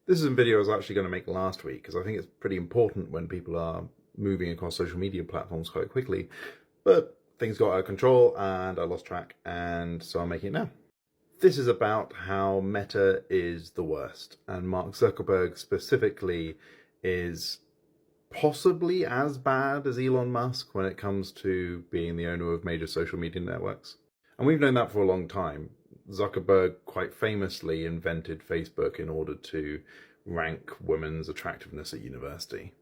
This is a video I was actually going to make last week because I think it's pretty important when people are moving across social media platforms quite quickly, but things got out of control and I lost track, and so I'm making it now. This is about how Meta is the worst, and Mark Zuckerberg specifically is possibly as bad as Elon Musk when it comes to being the owner of major social media networks. And we've known that for a long time. Zuckerberg quite famously invented Facebook in order to rank women's attractiveness at university.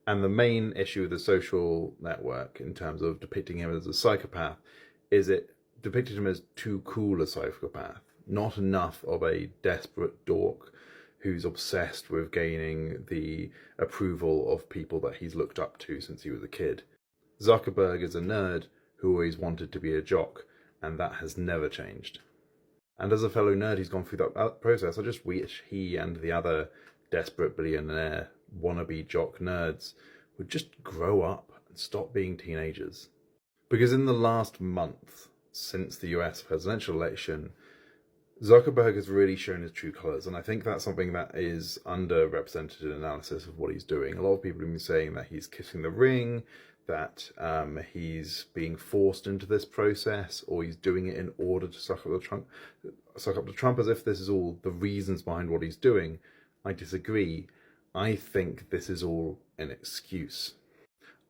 And the main issue with the social network in terms of depicting him as a psychopath is it depicted him as too cool a psychopath, not enough of a desperate dork who's obsessed with gaining the approval of people that he's looked up to since he was a kid. Zuckerberg is a nerd who always wanted to be a jock, and that has never changed. And as a fellow nerd who's gone through that process, I just wish he and the other desperate billionaire wannabe jock nerds would just grow up and stop being teenagers. Because in the last month, since the US presidential election, Zuckerberg has really shown his true colours, and I think that's something that is underrepresented in analysis of what he's doing. A lot of people have been saying that he's kissing the ring, that he's being forced into this process, or he's doing it in order to suck up to Trump, as if this is all the reasons behind what he's doing. I disagree. I think this is all an excuse.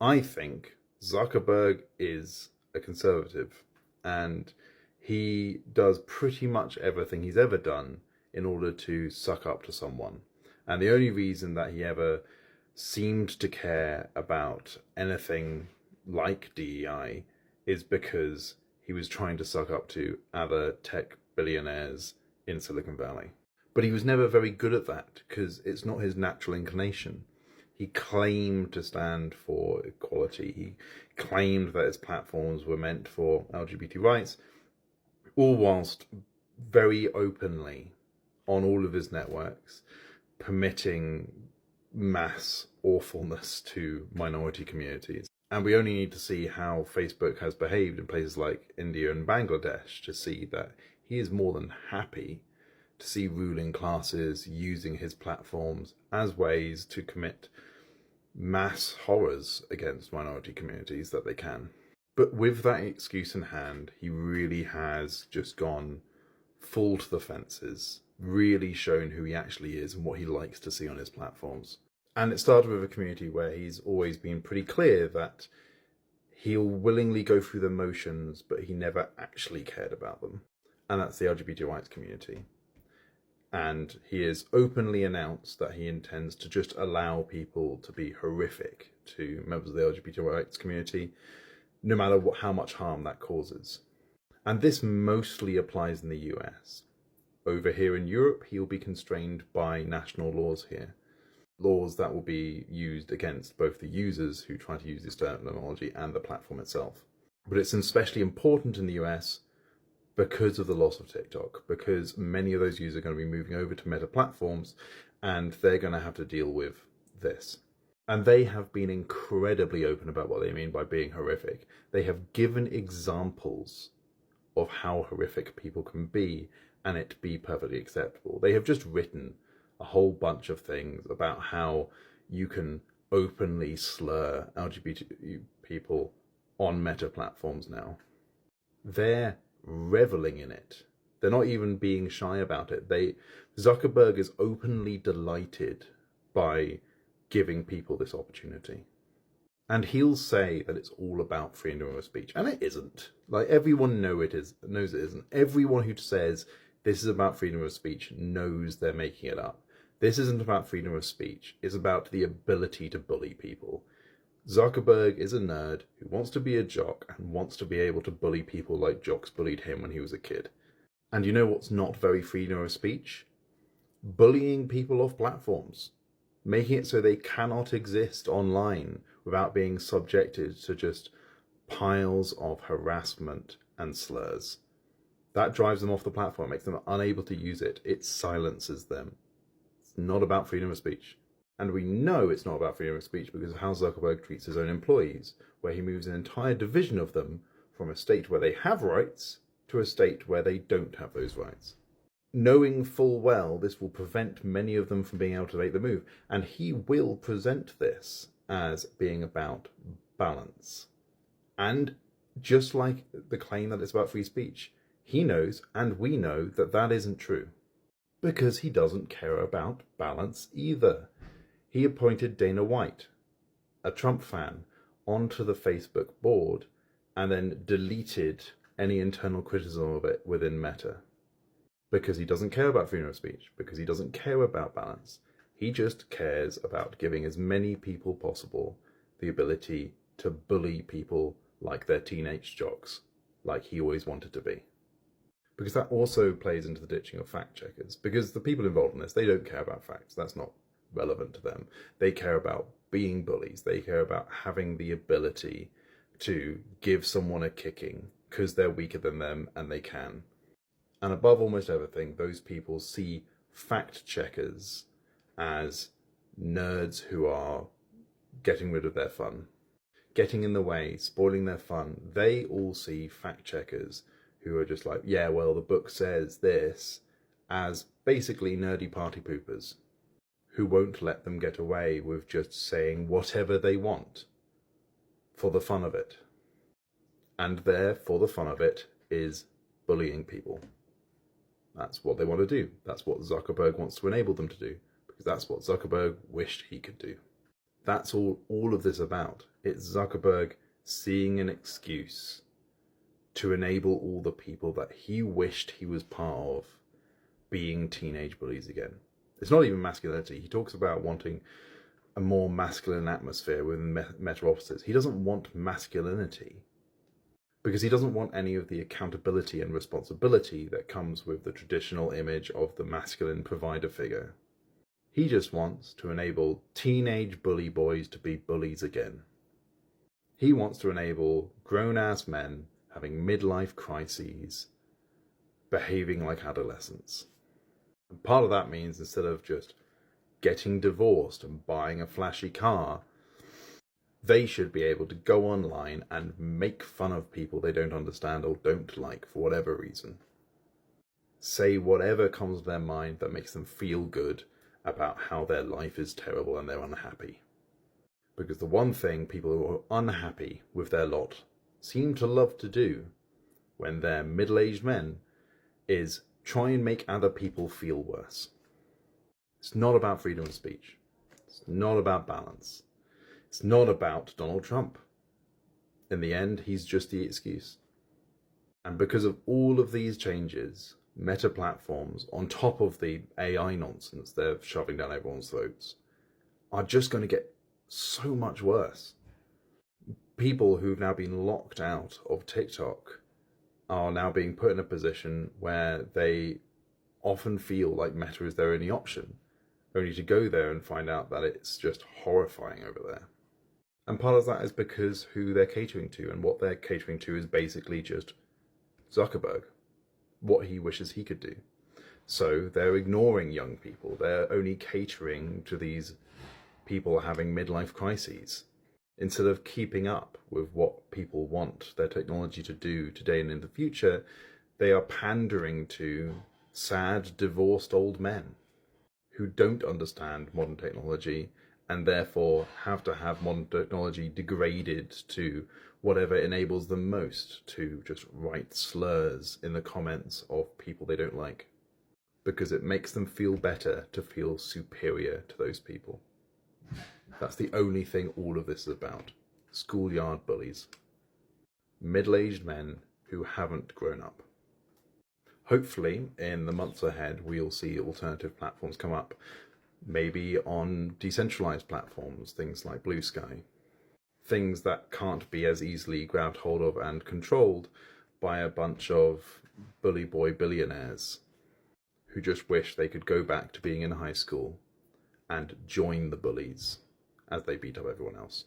I think Zuckerberg is a conservative, and he does pretty much everything he's ever done in order to suck up to someone. And the only reason that he ever seemed to care about anything like DEI is because he was trying to suck up to other tech billionaires in Silicon Valley. But he was never very good at that because it's not his natural inclination. He claimed to stand for equality. He claimed that his platforms were meant for LGBT rights, all whilst very openly on all of his networks permitting mass awfulness to minority communities. And we only need to see how Facebook has behaved in places like India and Bangladesh to see that he is more than happy to see ruling classes using his platforms as ways to commit mass horrors against minority communities that they can. But with that excuse in hand, he really has just gone full to the fences, really shown who he actually is and what he likes to see on his platforms. And it started with a community where he's always been pretty clear that he'll willingly go through the motions, but he never actually cared about them. And that's the LGBT rights community. And he has openly announced that he intends to just allow people to be horrific to members of the LGBT rights community, no matter how much harm that causes. And this mostly applies in the US. Over here in Europe, he'll be constrained by national laws here. Laws that will be used against both the users who try to use this terminology and the platform itself. But it's especially important in the US because of the loss of TikTok, because many of those users are going to be moving over to Meta platforms and they're going to have to deal with this. And they have been incredibly open about what they mean by being horrific. They have given examples of how horrific people can be and it be perfectly acceptable. They have just written a whole bunch of things about how you can openly slur LGBT people on Meta platforms now. They're reveling in it. They're not even being shy about it. Zuckerberg is openly delighted by giving people this opportunity. And he'll say that it's all about freedom of speech. And it isn't. Like, everyone knows it isn't. Everyone who says this is about freedom of speech knows they're making it up. This isn't about freedom of speech. It's about the ability to bully people. Zuckerberg is a nerd who wants to be a jock and wants to be able to bully people like jocks bullied him when he was a kid. And you know what's not very freedom of speech? Bullying people off platforms. Making it so they cannot exist online without being subjected to just piles of harassment and slurs. That drives them off the platform, makes them unable to use it. It silences them. It's not about freedom of speech. And we know it's not about freedom of speech because of how Zuckerberg treats his own employees, where he moves an entire division of them from a state where they have rights to a state where they don't have those rights. knowing full well this will prevent many of them from being able to make the move. And he will present this as being about balance. And just like the claim that it's about free speech, he knows, and we know, that that isn't true. Because he doesn't care about balance either. He appointed Dana White, a Trump fan, onto the Facebook board and then deleted any internal criticism of it within Meta. Because he doesn't care about freedom of speech, because he doesn't care about balance. He just cares about giving as many people possible the ability to bully people like they're teenage jocks, like he always wanted to be. Because that also plays into the ditching of fact checkers. Because the people involved in this, they don't care about facts. That's not relevant to them. They care about being bullies. They care about having the ability to give someone a kicking because they're weaker than them and they can. And above almost everything, those people see fact checkers as nerds who are getting rid of their fun, getting in the way, spoiling their fun. They all see fact checkers who are just like, yeah, well, the book says this, as basically nerdy party poopers who won't let them get away with just saying whatever they want for the fun of it. And there, for the fun of it, is bullying people. That's what they want to do. That's what Zuckerberg wants to enable them to do, because that's what Zuckerberg wished he could do. That's all of this about. It's Zuckerberg seeing an excuse to enable all the people that he wished he was part of being teenage bullies again. It's not even masculinity. He talks about wanting a more masculine atmosphere within Meta offices. He doesn't want masculinity because he doesn't want any of the accountability and responsibility that comes with the traditional image of the masculine provider figure. He just wants to enable teenage bully boys to be bullies again. He wants to enable grown-ass men having midlife crises, behaving like adolescents. And part of that means instead of just getting divorced and buying a flashy car, they should be able to go online and make fun of people they don't understand or don't like for whatever reason. Say whatever comes to their mind that makes them feel good about how their life is terrible and they're unhappy. Because the one thing people who are unhappy with their lot seem to love to do when they're middle-aged men is try and make other people feel worse. It's not about freedom of speech. It's not about balance. It's not about Donald Trump. In the end, he's just the excuse. And because of all of these changes, Meta platforms, on top of the AI nonsense they're shoving down everyone's throats, are just going to get so much worse. People who've now been locked out of TikTok are now being put in a position where they often feel like Meta is their only option, only to go there and find out that it's just horrifying over there. And part of that is because who they're catering to, and what they're catering to is basically just Zuckerberg, what he wishes he could do. So they're ignoring young people. They're only catering to these people having midlife crises. Instead of keeping up with what people want their technology to do today and in the future, they are pandering to sad, divorced old men who don't understand modern technology and therefore have to have modern technology degraded to whatever enables them most to just write slurs in the comments of people they don't like, because it makes them feel better to feel superior to those people. That's the only thing all of this is about. Schoolyard bullies. Middle-aged men who haven't grown up. Hopefully, in the months ahead, we'll see alternative platforms come up. Maybe on decentralized platforms, things like Blue Sky. Things that can't be as easily grabbed hold of and controlled by a bunch of bully boy billionaires who just wish they could go back to being in high school and join the bullies as they beat up everyone else.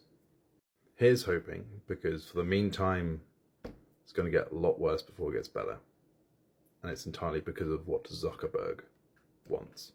Here's hoping, because for the meantime, it's going to get a lot worse before it gets better. And it's entirely because of what Zuckerberg wants.